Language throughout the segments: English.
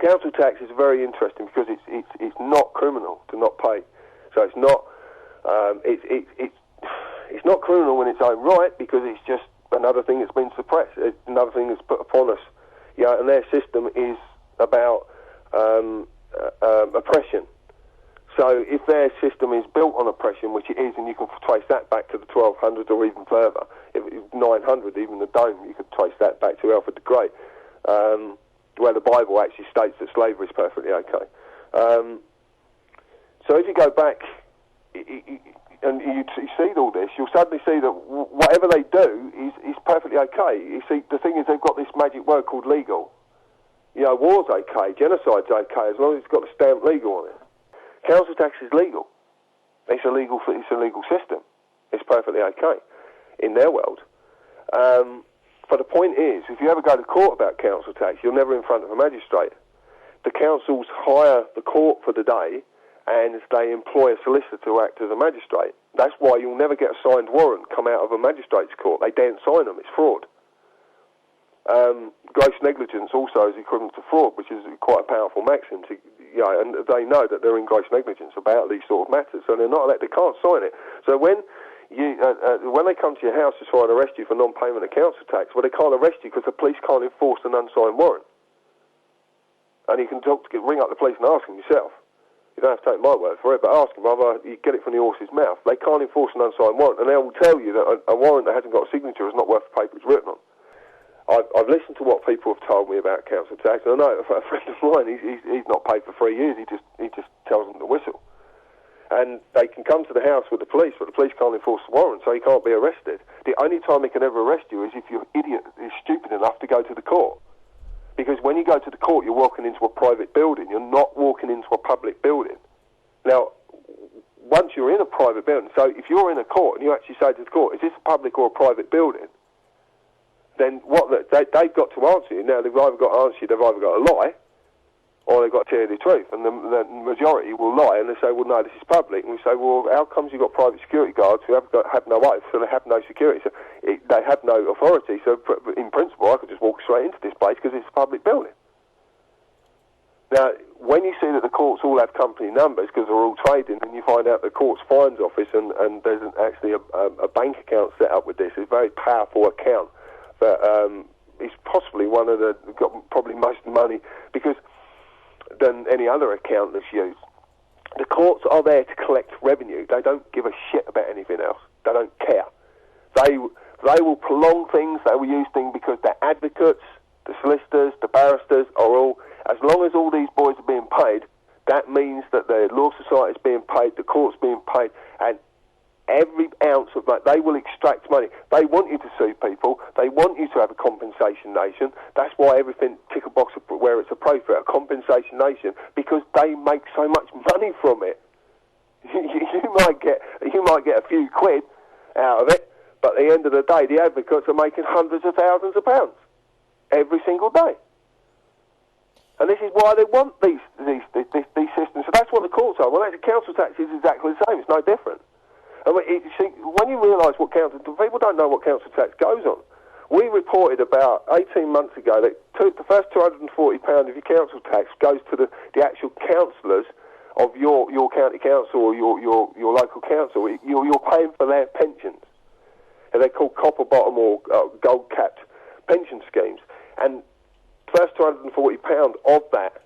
Council tax is very interesting because it's not criminal to not pay. So it's not it's not criminal in its own right because it's just another thing that's been suppressed. It's another thing that's put upon us. Yeah, and their system is about oppression. So if their system is built on oppression, which it is, and you can trace that back to the 1200s or even further, if it was 900, even the Dome, you could trace that back to Alfred the Great, where the Bible actually states that slavery is perfectly okay. So if you go back and you see all this, you'll suddenly see that whatever they do is perfectly okay. You see, the thing is, they've got this magic word called legal. You know, war's okay, genocide's okay, as long as it's got the stamp legal on it. Council tax is legal. It's a legal system. It's perfectly okay in their world. But the point is, if you ever go to court about council tax, you're never in front of a magistrate. The councils hire the court for the day, and they employ a solicitor to act as a magistrate. That's why you'll never get a signed warrant come out of a magistrate's court. They daren't sign them. It's fraud. Gross negligence also is equivalent to fraud, which is quite a powerful maxim. And they know that they're in gross negligence about these sort of matters, so they're not allowed. They can't sign it. So when they come to your house to try and arrest you for non-payment of council tax, well, they can't arrest you because the police can't enforce an unsigned warrant. And you can ring up the police and ask them yourself. You don't have to take my word for it, but ask them, rather you get it from the horse's mouth. They can't enforce an unsigned warrant, and they will tell you that a warrant that hasn't got a signature is not worth the paper it's written on. I've listened to what people have told me about council tax, and I know a friend of mine, he's not paid for 3 years, he just tells them to whistle. And they can come to the house with the police, but the police can't enforce the warrant, so he can't be arrested. The only time they can ever arrest you is if you're stupid enough to go to the court. Because when you go to the court, you're walking into a private building, you're not walking into a public building. Now, once you're in a private building, so if you're in a court and you actually say to the court, is this a public or a private building? Then they've got to answer you. Now, they've either got to answer you, they've either got to lie, or they've got to tell you the truth. And the majority will lie, and they say, well, no, this is public. And we say, well, how comes you've got private security guards who have no oath, so they have no security? So they have no authority, so in principle, I could just walk straight into this place because it's a public building. Now, when you see that the courts all have company numbers because they're all trading, and you find out the court's fines office and there's actually a bank account set up with this, a very powerful account that is possibly one of got probably most money than any other account that's used. The courts are there to collect revenue. They don't give a shit about anything else. They don't care. They will prolong things. They will use things because their advocates, the solicitors, the barristers are all. As long as all these boys are being paid, that means that the law society is being paid, the court's being paid, and every ounce of that, they will extract money. They want you to sue people. They want you to have a compensation nation. That's why everything tick a box where it's appropriate, a compensation nation, because they make so much money from it. You might get a few quid out of it, but at the end of the day, the advocates are making hundreds of thousands of pounds every single day. And this is why they want these systems. So that's what the courts are. Well, the council tax is exactly the same. It's no different. And when you realise what people don't know what council tax goes on. We reported about 18 months ago that the first £240 of your council tax goes to the actual councillors of your county council or your local council. You're paying for their pensions. And they're called copper bottom or gold-capped pension schemes. And first £240 of that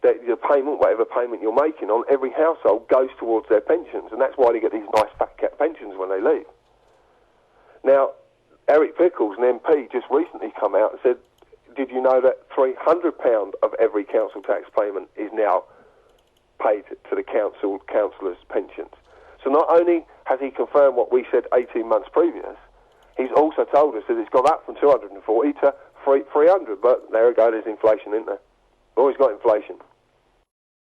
the payment, whatever payment you're making on every household, goes towards their pensions, and that's why they get these nice fat cap pensions when they leave. Now, Eric Pickles, an MP, just recently come out and said, did you know that £300 of every council tax payment is now paid to the councillors' pensions? So not only has he confirmed what we said 18 months previous, he's also told us that it's gone up from 240 to 300, but there we go, there's inflation, isn't there? Always got inflation.